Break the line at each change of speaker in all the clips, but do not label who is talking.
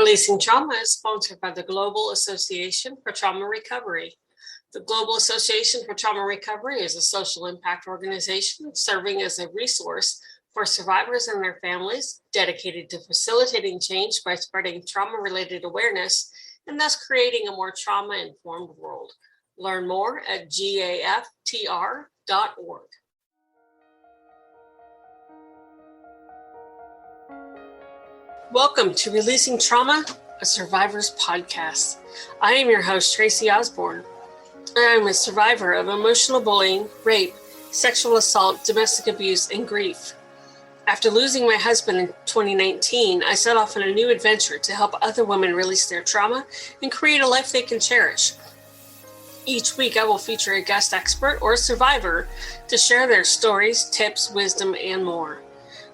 Releasing Trauma is sponsored by the Global Association for Trauma Recovery. The Global Association for Trauma Recovery is a social impact organization serving as a resource for survivors and their families, dedicated to facilitating change by spreading trauma-related awareness and thus creating a more trauma-informed world. Learn more at gaftr.org. Welcome to Releasing Trauma, a Survivor's Podcast. I am your host, Tracy Osborne. I am a survivor of emotional bullying, rape, sexual assault, domestic abuse, and grief. After losing my husband in 2019, I set off on a new adventure to help other women release their trauma and create a life they can cherish. Each week, I will feature a guest expert or a survivor to share their stories, tips, wisdom, and more.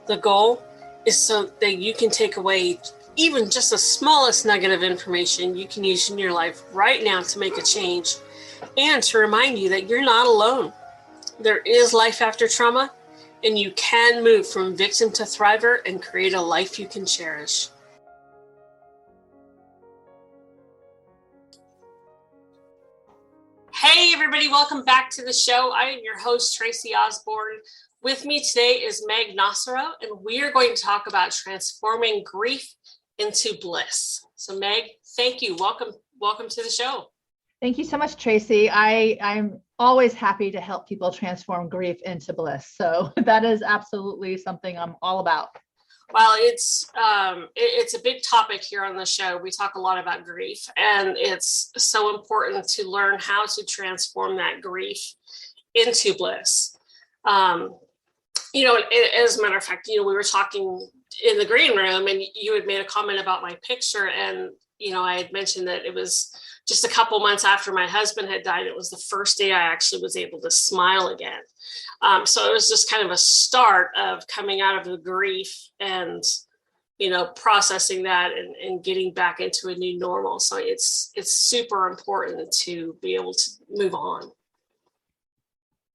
The goal is so that you can take away even just the smallest nugget of information you can use in your life right now to make a change, and to remind you that you're not alone. There is life after trauma, and you can move from victim to thriver and create a life you can cherish. Hey everybody, welcome back to the show. I am your host, Tracy Osborne. With me today is Meg Nocero, and we are going to talk about transforming grief into bliss. So Meg, thank you. Welcome to the show.
Thank you so much, Tracy. I'm always happy to help people transform grief into bliss. So that is absolutely something I'm all about.
Well, it's a big topic here on the show. We talk a lot about grief, and it's so important to learn how to transform that grief into bliss. As a matter of fact, we were talking in the green room, and you had made a comment about my picture, and I had mentioned that it was just a couple months after my husband had died. It was the first day I actually was able to smile again. So it was just kind of a start of coming out of the grief and, processing that and getting back into a new normal. So it's super important to be able to move on.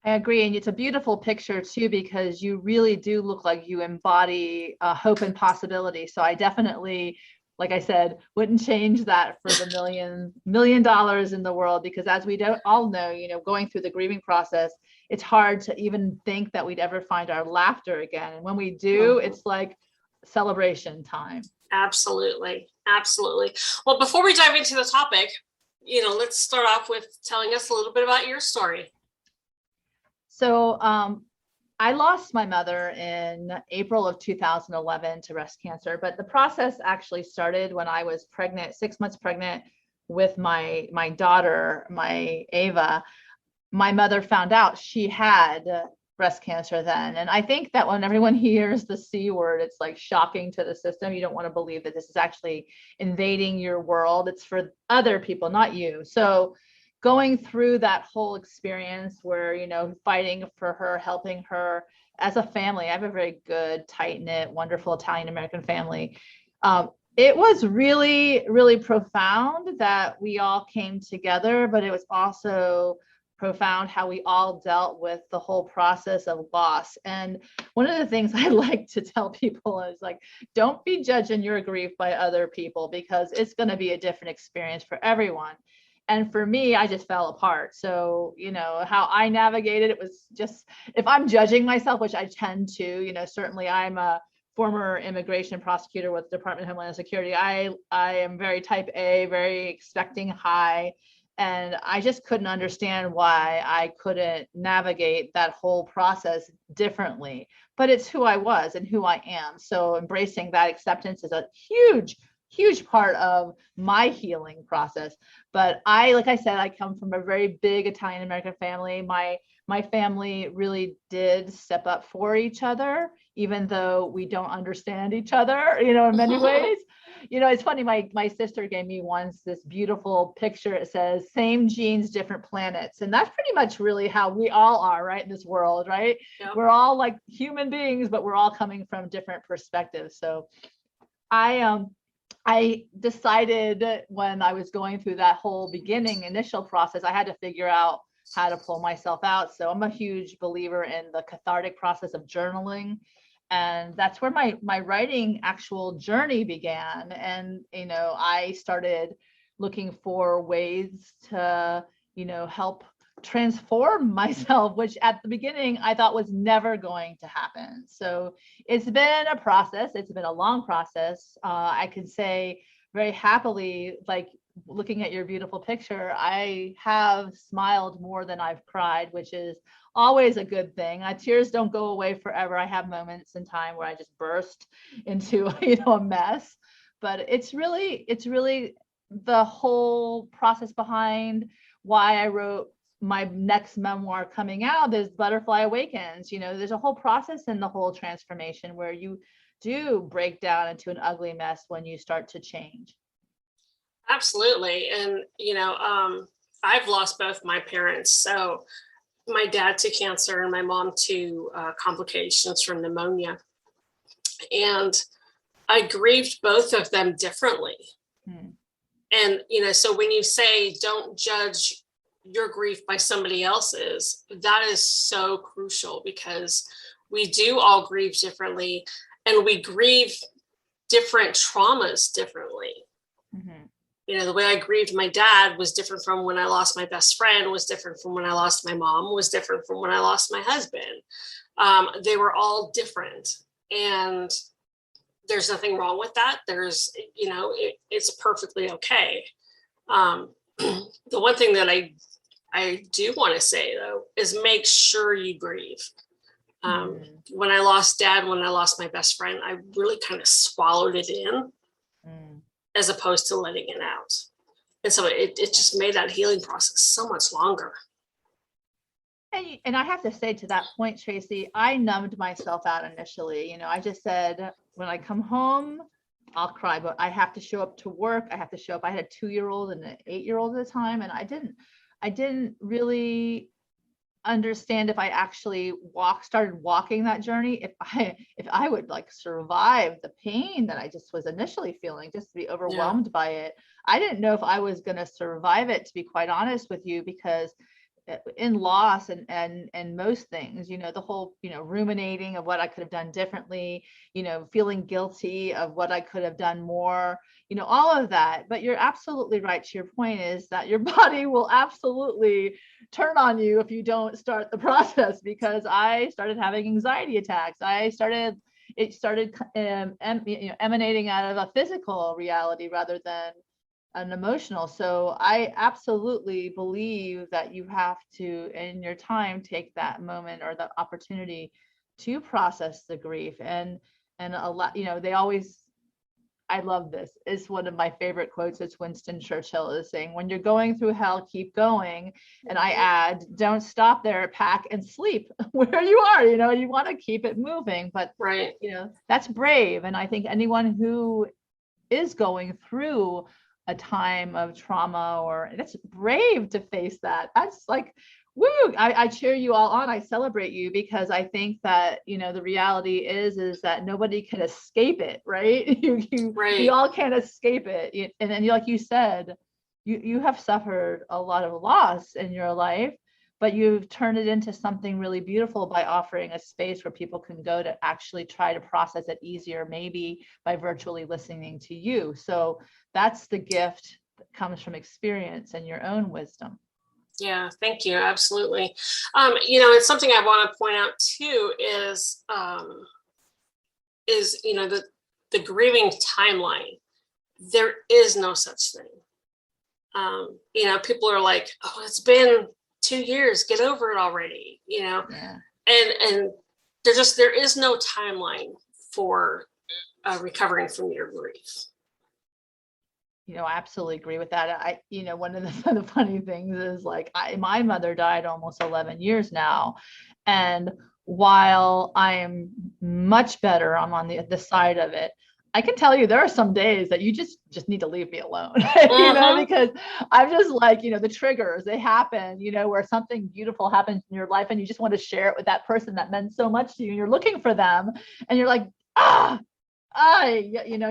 I agree. And it's a beautiful picture too, because you really do look like you embody hope and possibility. So I definitely, like I said, wouldn't change that for the $1 million in the world, because as we all know, going through the grieving process, it's hard to even think that we'd ever find our laughter again. And when we do, it's like celebration time.
Absolutely. Absolutely. Well, before we dive into the topic, let's start off with telling us a little bit about your story.
So I lost my mother in April of 2011 to breast cancer, but the process actually started when I was pregnant, 6 months pregnant with my daughter, my Ava. My mother found out she had breast cancer then. And I think that when everyone hears the C word, it's like shocking to the system. You don't want to believe that this is actually invading your world. It's for other people, not you. So going through that whole experience where, fighting for her, helping her as a family. I have a very good, tight-knit, wonderful Italian-American family. It was really, really profound that we all came together, but it was also profound how we all dealt with the whole process of loss. And one of the things I like to tell people is don't be judging your grief by other people, because it's going to be a different experience for everyone. And for me, I just fell apart. So, how I navigated it was just, if I'm judging myself, which I tend to, certainly I'm a former immigration prosecutor with the Department of Homeland Security. I am very type A, very expecting high. And I just couldn't understand why I couldn't navigate that whole process differently. But it's who I was and who I am. So embracing that acceptance is a huge part of my healing process. But like I said, I come from a very big Italian-American family. My family really did step up for each other, even though we don't understand each other, in many ways. It's funny, my sister gave me once this beautiful picture. It says, same genes, different planets. And that's pretty much really how we all are, right, in this world, right? Yep. We're all like human beings, but we're all coming from different perspectives. So I decided when I was going through that whole initial process, I had to figure out how to pull myself out. So I'm a huge believer in the cathartic process of journaling And that's where my writing actual journey began. And, I started looking for ways to, help transform myself, which at the beginning I thought was never going to happen. So it's been a process. It's been a long process. I could say very happily, like looking at your beautiful picture, I have smiled more than I've cried, which is always a good thing. Tears don't go away forever. I have moments in time where I just burst into, a mess, but it's really the whole process behind why I wrote my next memoir coming out is Butterfly Awakens. There's a whole process in the whole transformation where you do break down into an ugly mess when you start to change.
Absolutely. And, I've lost both my parents. So my dad to cancer and my mom to complications from pneumonia. And I grieved both of them differently. And, so when you say don't judge your grief by somebody else's, that is so crucial, because we do all grieve differently, and we grieve different traumas differently. The way I grieved my dad was different from when I lost my best friend, was different from when I lost my mom, was different from when I lost my husband. They were all different. And there's nothing wrong with that. There's, it's perfectly okay. The one thing that I do want to say, though, is make sure you grieve. When I lost dad, when I lost my best friend, I really kind of swallowed it in as opposed to letting it out. And so it just made that healing process so much longer.
And I have to say, to that point, Tracy, I numbed myself out initially. I just said, when I come home, I'll cry, but I have to show up to work. I have to show up. I had a 2-year-old and an 8-year-old at the time. And I didn't really understand if I actually started walking that journey, if I would like survive the pain that I just was initially feeling, just to be overwhelmed by it. I didn't know if I was going to survive it, to be quite honest with you, because in loss and most things, the whole, ruminating of what I could have done differently, feeling guilty of what I could have done more, all of that. But you're absolutely right. To your point is that your body will absolutely turn on you if you don't start the process, because I started having anxiety attacks. It started emanating out of a physical reality rather than an emotional. So I absolutely believe that you have to, in your time, take that moment or the opportunity to process the grief. And a lot, they always, I love this. It's one of my favorite quotes. It's Winston Churchill is saying, when you're going through hell, keep going. And I add, don't stop there, pack and sleep where you are. You want to keep it moving, but
right.
That's brave. And I think anyone who is going through a time of trauma, or it's brave to face that. That's like, woo, I cheer you all on. I celebrate you, because I think that, the reality is that nobody can escape it, right? We all can't escape it. And then, like you said, you have suffered a lot of loss in your life, but you've turned it into something really beautiful by offering a space where people can go to actually try to process it easier, maybe by virtually listening to you. So that's the gift that comes from experience and your own wisdom.
Yeah, thank you. Absolutely. It's something I want to point out too is the grieving timeline. There is no such thing. People are like, oh, it's been 2 years, get over it already,
Yeah.
And there is no timeline for recovering from your grief.
I absolutely agree with that. One of the funny things is, like, my mother died almost 11 years now. And while I am much better, I'm on the side of it, I can tell you there are some days that you just need to leave me alone, because I'm just like, the triggers, they happen, where something beautiful happens in your life and you just want to share it with that person that meant so much to you, and you're looking for them and you're like,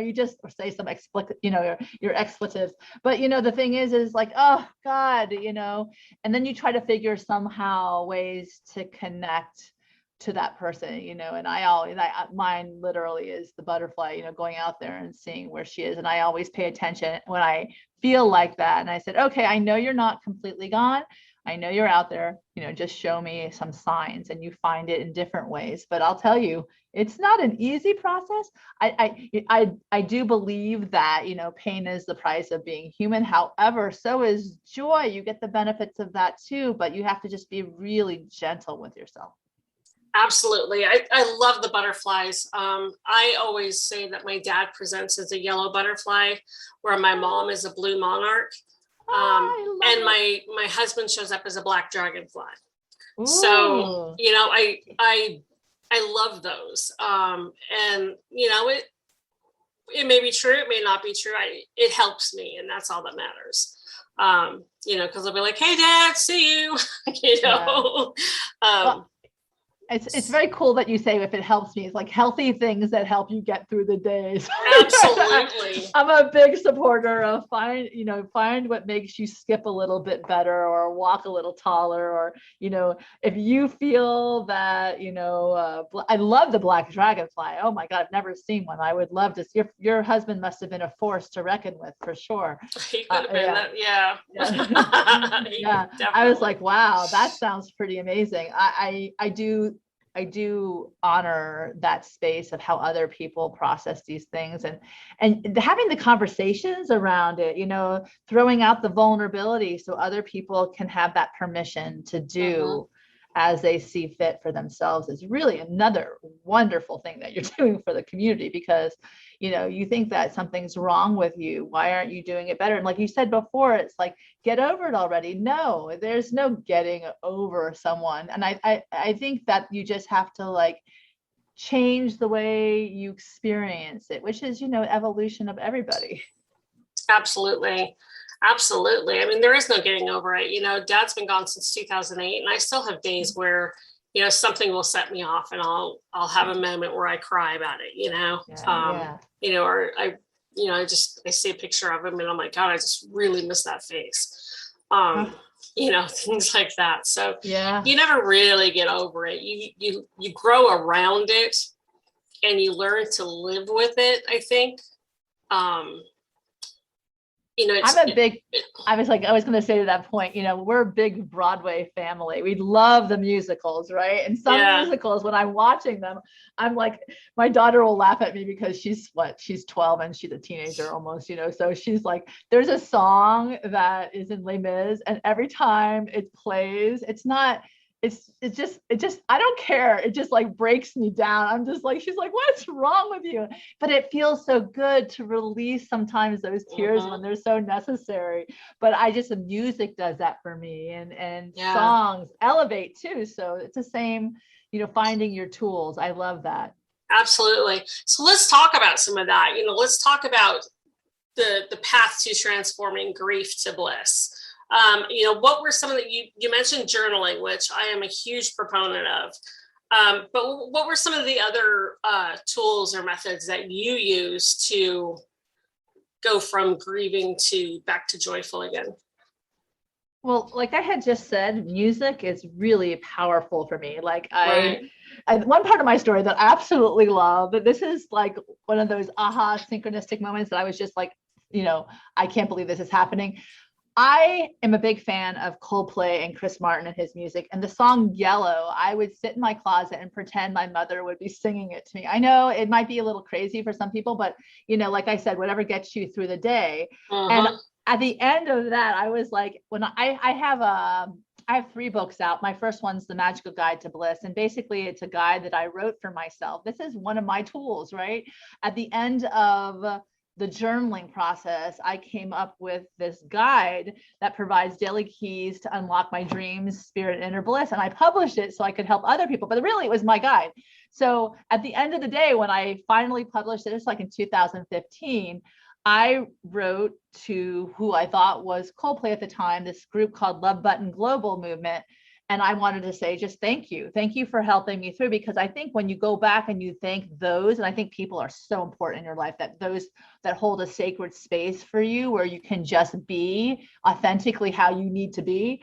you just say some your expletives. But, the thing is like, oh God, and then you try to figure somehow ways to connect to that person, and mine literally is the butterfly, going out there and seeing where she is. And I always pay attention when I feel like that. And I said, okay, I know you're not completely gone. I know you're out there, just show me some signs. And you find it in different ways. But I'll tell you, it's not an easy process. I do believe that, pain is the price of being human. However, so is joy. You get the benefits of that too, but you have to just be really gentle with yourself.
Absolutely. I love the butterflies. I always say that my dad presents as a yellow butterfly, where my mom is a blue monarch. And my husband shows up as a black dragonfly. Ooh. So, I love those. And it may be true, it may not be true. It helps me, and that's all that matters. Because I'll be like, hey Dad, see you.
Well, it's very cool that you say if it helps me. It's like healthy things that help you get through the days.
Absolutely.
I'm a big supporter of find what makes you skip a little bit better or walk a little taller, or if you feel that I love the black dragonfly. Oh my God, I've never seen one. I would love to see. Your husband must have been a force to reckon with for sure.
He could have been that, yeah.
Yeah. I was like, wow, that sounds pretty amazing. I do honor that space of how other people process these things, and having the conversations around it, throwing out the vulnerability so other people can have that permission to do as they see fit for themselves is really another wonderful thing that you're doing for the community, because you think that something's wrong with you. Why aren't you doing it better? And like you said before, it's like, get over it already. No, there's no getting over someone. And I think that you just have to change the way you experience it, which is, evolution of everybody.
Absolutely. Absolutely. I mean, there is no getting over it. Dad's been gone since 2008, and I still have days where, something will set me off, and I'll have a moment where I cry about it, or I see a picture of him and I'm like, God, I just really miss that face. Things like that. So you never really get over it. You grow around it, and you learn to live with it, I think.
I was going to say to that point, we're a big Broadway family. We love the musicals, right? And some musicals, when I'm watching them, I'm like, my daughter will laugh at me because she's 12 and she's a teenager almost, so she's like, there's a song that is in Les Mis, and every time it plays, it just I don't care. It just breaks me down. I'm just like, she's like, what's wrong with you? But it feels so good to release sometimes those tears when they're so necessary. But the music does that for me, and songs elevate too. So it's the same, finding your tools. I love that.
Absolutely. So let's talk about some of that. Let's talk about the path to transforming grief to bliss. What were some of the, you mentioned journaling, which I am a huge proponent of. But what were some of the other tools or methods that you use to go from grieving to back to joyful again?
Well, like I had just said, music is really powerful for me. One part of my story that I absolutely love, but this is one of those aha synchronistic moments that I was just like, I can't believe this is happening. I am a big fan of Coldplay and Chris Martin and his music, and the song Yellow, I would sit in my closet and pretend my mother would be singing it to me. I know it might be a little crazy for some people, but like I said, whatever gets you through the day. And at the end of that, I was like, when I have 3 books out. My first one's The Magical Guide to Bliss. And basically it's a guide that I wrote for myself. This is one of my tools, right? At the end of the journaling process, I came up with this guide that provides daily keys to unlock my dreams, spirit, and inner bliss. And I published it so I could help other people, but really it was my guide. So at the end of the day, when I finally published it, it's in 2015, I wrote to who I thought was Coldplay at the time, this group called Love Button Global Movement. And I wanted to say, just thank you. Thank you for helping me through, because I think when you go back and you thank those, and I think people are so important in your life, that those that hold a sacred space for you where you can just be authentically how you need to be.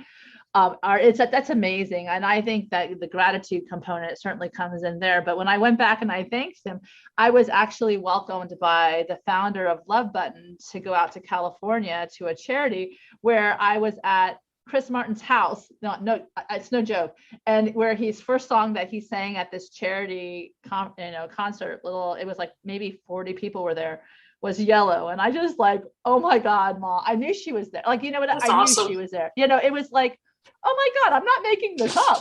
That's amazing. And I think that the gratitude component certainly comes in there. But when I went back and I thanked him, I was actually welcomed by the founder of Love Button to go out to California to a charity where I was at Chris Martin's house. No, it's no joke. And where his first song that he sang at this charity concert, it was like maybe 40 people were there, was Yellow. And I just like, oh my God, Ma, I knew she was there. Like, you know what?
That's
I
awesome.
knew she was there. It was like, oh my God, I'm not making this up.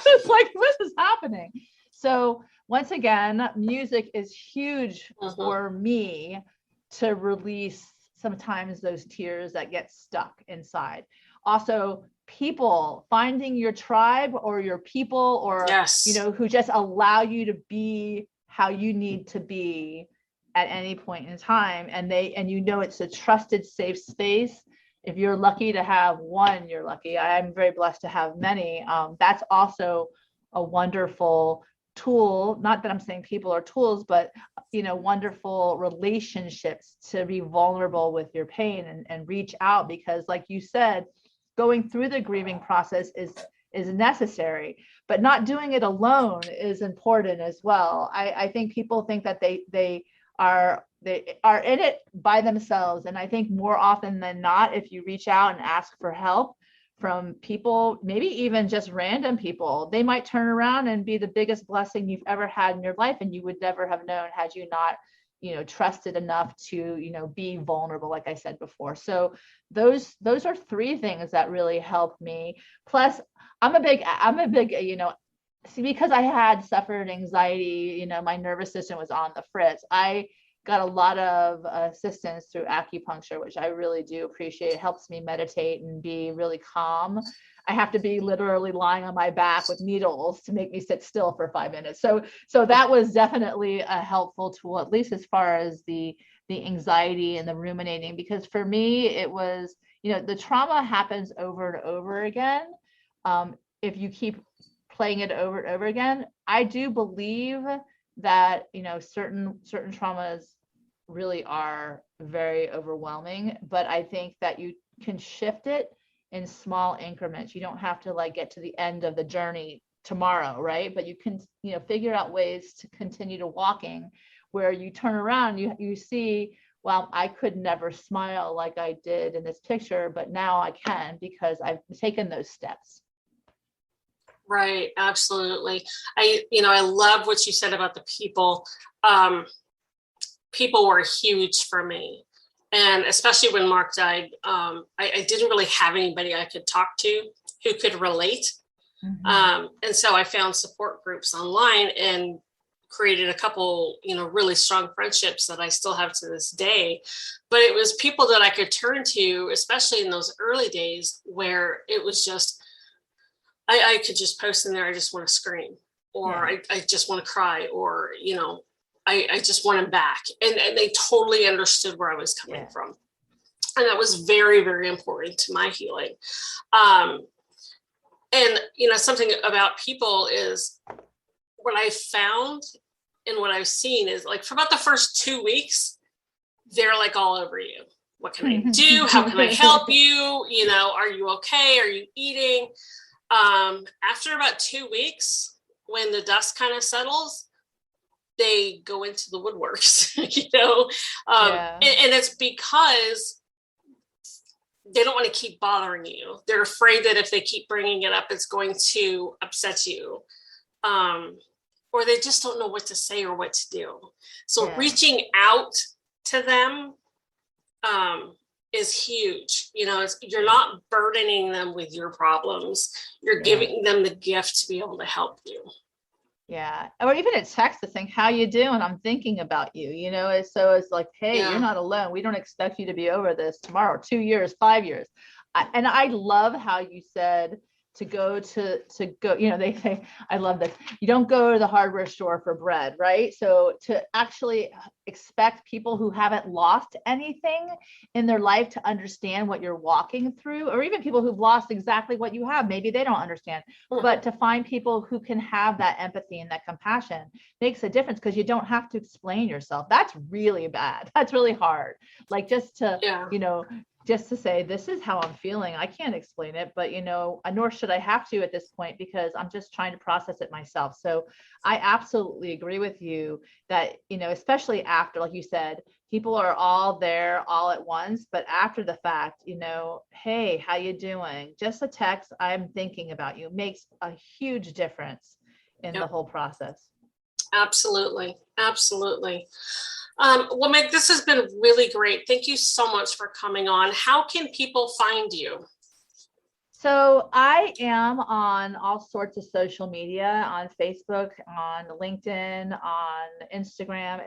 It's like, what is happening? So once again, music is huge for me to release sometimes those tears that get stuck inside. Also, people, finding your tribe or your people, or, who just allow you to be how you need to be at any point in time. And it's a trusted, safe space. If you're lucky to have one, you're lucky. I'm very blessed to have many. That's also a wonderful tool. Not that I'm saying people are tools, but wonderful relationships to be vulnerable with your pain and reach out, because like you said, going through the grieving process is necessary, but not doing it alone is important as well. I think people think that they are in it by themselves. And I think more often than not, if you reach out and ask for help from people, maybe even just random people, they might turn around and be the biggest blessing you've ever had in your life. And you would never have known had you not, trusted enough to, be vulnerable, like I said before. So those are three things that really helped me. Plus, I'm a big, because I had suffered anxiety, my nervous system was on the fritz. I got a lot of assistance through acupuncture, which I really do appreciate. It helps me meditate and be really calm. I have to be literally lying on my back with needles to make me sit still for 5 minutes. So that was definitely a helpful tool, at least as far as the anxiety and the ruminating, because for me, it was, the trauma happens over and over again. If you keep playing it over and over again, I do believe that, certain traumas really are very overwhelming, but I think that you can shift it in small increments. You don't have to get to the end of the journey tomorrow, right? But you can, figure out ways to continue to walking where you turn around, you see, well, I could never smile like I did in this picture, but now I can because I've taken those steps.
Right. Absolutely. I love what you said about the people. People were huge for me. And especially when Mark died, I didn't really have anybody I could talk to who could relate. And so I found support groups online and created a couple, really strong friendships that I still have to this day. But it was people that I could turn to, especially in those early days where it was just, I could just post in there, I just want to scream, or I just want to cry, or, I just want him back. And they totally understood where I was coming from. And that was very, very important to my healing. And, something about people is what I found and what I've seen is for about the first 2 weeks, they're all over you. What can I do? How can I help you? Are you okay? Are you eating? After about 2 weeks, when the dust kind of settles, they go into the woodworks, and it's because they don't want to keep bothering you. They're afraid that if they keep bringing it up, it's going to upset you. Or they just don't know what to say or what to do. So reaching out to them, is huge. You're not burdening them with your problems. You're giving them the gift to be able to help you.
Yeah. Or even a text to think, how you doing? I'm thinking about you, so it's like, hey, you're not alone. We don't expect you to be over this tomorrow, 2 years, 5 years. And I love how you said to go, they say, I love this. You don't go to the hardware store for bread, right? So to actually expect people who haven't lost anything in their life to understand what you're walking through, or even people who've lost exactly what you have, maybe they don't understand, but to find people who can have that empathy and that compassion makes a difference, because you don't have to explain yourself. That's really bad. That's really hard. Just to, just to say, this is how I'm feeling. I can't explain it, but nor should I have to at this point, because I'm just trying to process it myself. So I absolutely agree with you that, especially after, like you said, people are all there all at once, but after the fact, hey, how you doing? Just a text, I'm thinking about you, makes a huge difference in the whole process.
Absolutely. Absolutely. Well, Meg, this has been really great. Thank you so much for coming on. How can people find you?
So I am on all sorts of social media, on Facebook, on LinkedIn, on Instagram.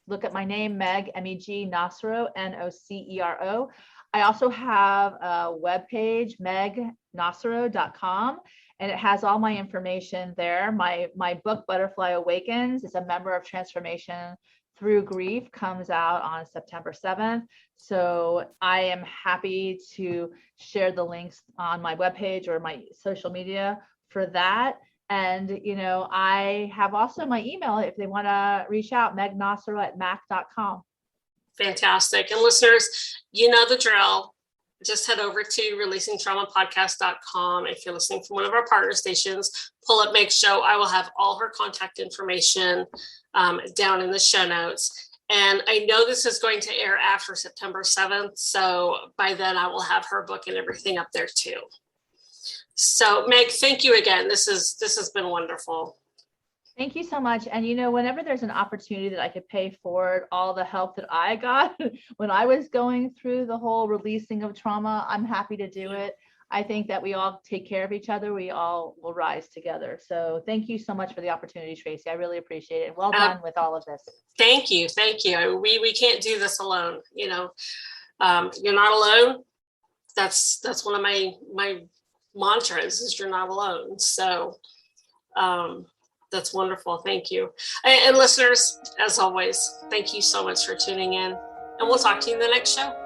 Look at my name, Meg, Meg Nocero, Nocero. I also have a webpage, megnocero.com, and it has all my information there. My book, Butterfly Awakens, is a member of transformation through grief, comes out on September 7th. So I am happy to share the links on my webpage or my social media for that. And, I have also my email if they want to reach out, megnocero@mac.com.
Fantastic. And listeners, you know the drill. Just head over to releasingtraumapodcast.com. If you're listening from one of our partner stations, pull up Meg's show. I will have all her contact information down in the show notes. And I know this is going to air after September 7th. So by then I will have her book and everything up there too. So Meg, thank you again. This has been wonderful.
Thank you so much. And, whenever there's an opportunity that I could pay forward all the help that I got when I was going through the whole releasing of trauma, I'm happy to do it. I think that we all take care of each other. We all will rise together. So thank you so much for the opportunity, Tracy. I really appreciate it. Well done with all of this.
Thank you. Thank you. We can't do this alone. You're not alone. That's one of my mantras is you're not alone. So that's wonderful. Thank you. And listeners, as always, thank you so much for tuning in, and we'll talk to you in the next show.